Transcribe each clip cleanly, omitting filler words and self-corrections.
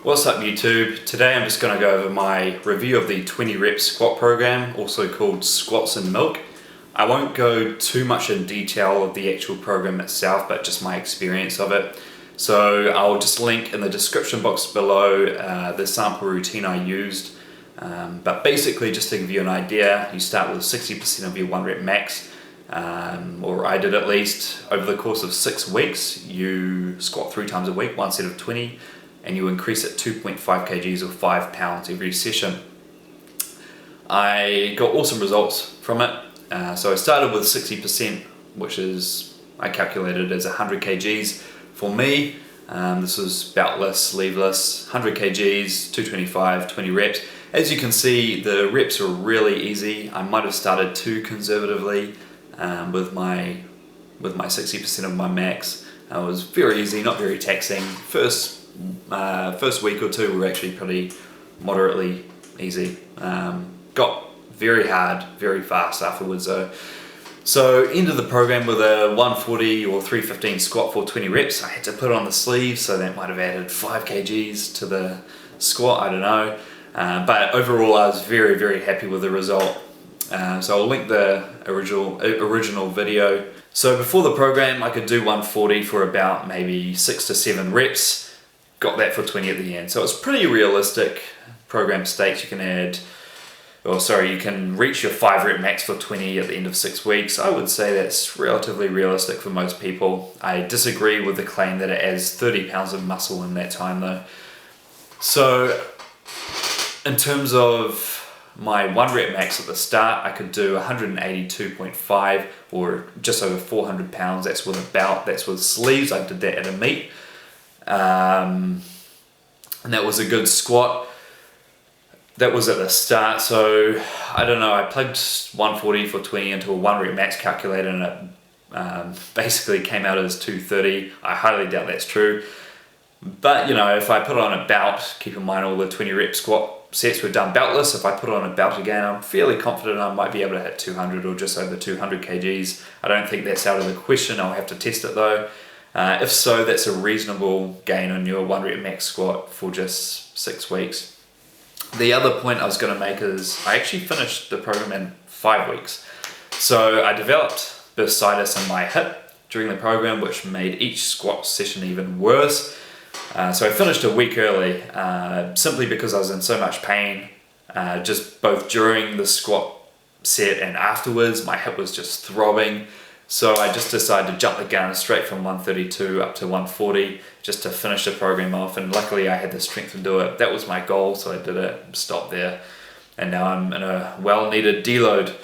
What's up YouTube? Today I'm just going to go over my review of the 20 rep squat program, also called Squats and Milk. I won't go too much in detail of the actual program itself, but just my experience of it. So I'll just link in the description box below the sample routine I used. But basically, just to give you an idea, you start with 60% of your 1 rep max, or I did at least. Over the course of 6 weeks, you squat 3 times a week, 1 set of 20, and you increase it 2.5 kgs or 5 pounds every session. I got awesome results from it. So I started with 60%, which is, I calculated as 100 kgs for me. This was beltless, sleeveless, 100 kgs, 225, 20 reps. As you can see, the reps are really easy. I might have started too conservatively with my 60% of my max. It was very easy, not very taxing. First week or two were actually pretty moderately easy. Got very hard, very fast afterwards though. So ended the program with a 140 or 315 squat for 20 reps. I had to put on the sleeves, so that might have added 5 kgs to the squat, I don't know. But overall I was very, very happy with the result. So I'll link the original video. So before the program I could do 140 for about maybe 6 to 7 reps. Got that for 20 at the end. So it's pretty realistic program stakes. You can reach your 5 rep max for 20 at the end of 6 weeks. I would say that's relatively realistic for most people. I disagree with the claim that it adds 30 pounds of muscle in that time though. So in terms of my 1 rep max at the start, I could do 182.5 or just over 400 pounds. That's with a belt, that's with sleeves. I did that at a meet. And that was a good squat. That was at the start, so I don't know, I plugged 140 for 20 into a 1 rep max calculator and it basically came out as 230. I highly doubt that's true. But you know, if I put on a belt, keep in mind all the 20 rep squat sets were done beltless. If I put on a belt again, I'm fairly confident I might be able to hit 200 or just over 200 kgs. I don't think that's out of the question. I'll have to test it though. If so, that's a reasonable gain on your 1 rep max squat for just 6 weeks. The other point I was going to make is I actually finished the program in 5 weeks. So I developed bursitis in my hip during the program, which made each squat session even worse. So I finished a week early, simply because I was in so much pain, just both during the squat set and afterwards. My hip was just throbbing. So I just decided to jump the gun straight from 132 up to 140 just to finish the program off, and luckily I had the strength to do it. That was my goal, so I did it, stopped there, and now I'm in a well-needed deload.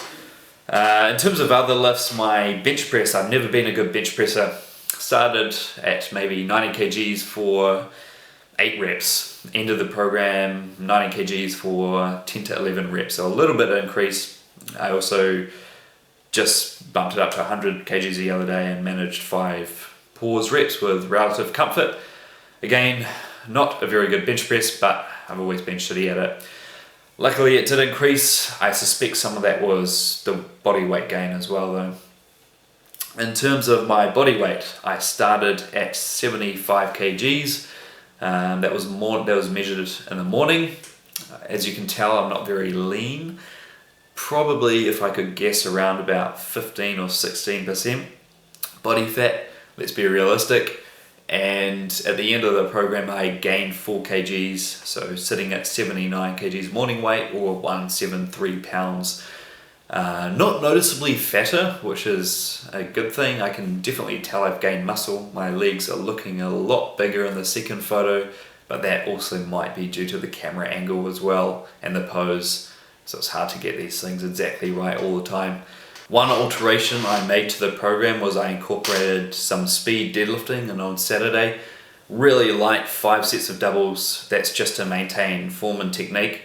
In terms of other lifts, my bench press, I've never been a good bench presser. Started at maybe 90 kgs for 8 reps. Ended the program 90 kgs for 10 to 11 reps, so a little bit of increase. I also just bumped it up to 100 kgs the other day and managed 5 pause reps with relative comfort. Again, not a very good bench press, but I've always been shitty at it. Luckily it did increase. I suspect some of that was the body weight gain as well though. In terms of my body weight, I started at 75 kgs. That was measured in the morning. As you can tell, I'm not very lean. Probably, if I could guess, around about 15 or 16% body fat. Let's be realistic. And at the end of the program I gained 4 kgs, so sitting at 79 kgs morning weight or 173 pounds. Not noticeably fatter, which is a good thing. I can definitely tell I've gained muscle. My legs are looking a lot bigger in the second photo, but that also might be due to the camera angle as well and the pose. So it's hard to get these things exactly right all the time. One alteration I made to the program was I incorporated some speed deadlifting, and on Saturday, really light 5 sets of doubles. That's just to maintain form and technique,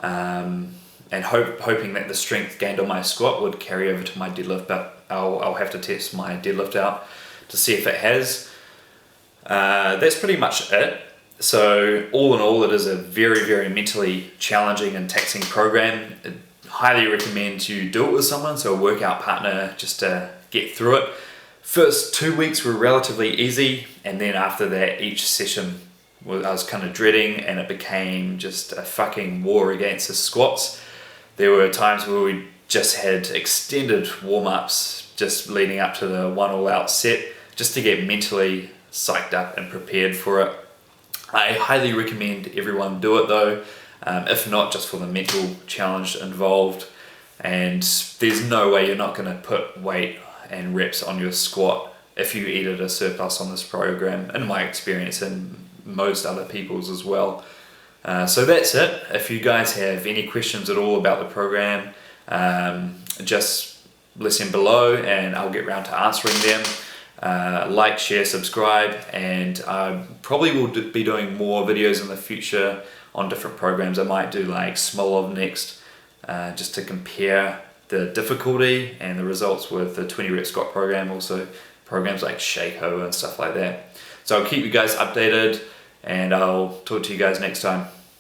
and hoping that the strength gained on my squat would carry over to my deadlift, but I'll have to test my deadlift out to see if it has. That's pretty much it. So all in all, it is a very, very mentally challenging and taxing program. I highly recommend you do it with someone, so a workout partner, just to get through it. First 2 weeks were relatively easy, and then after that each session I was kind of dreading, and it became just a fucking war against the squats. There were times where we just had extended warm-ups just leading up to the one all-out set, just to get mentally psyched up and prepared for it. I highly recommend everyone do it though, if not just for the mental challenge involved. And there's no way you're not going to put weight and reps on your squat if you eat at a surplus on this program, in my experience and most other people's as well. So that's it. If you guys have any questions at all about the program, just listen below and I'll get around to answering them. Like, share, subscribe, and I probably will be doing more videos in the future on different programs. I might do like Smolov next, just to compare the difficulty and the results with the 20 rep squat program, also programs like Shakeho and stuff like that. So I'll keep you guys updated, and I'll talk to you guys next time.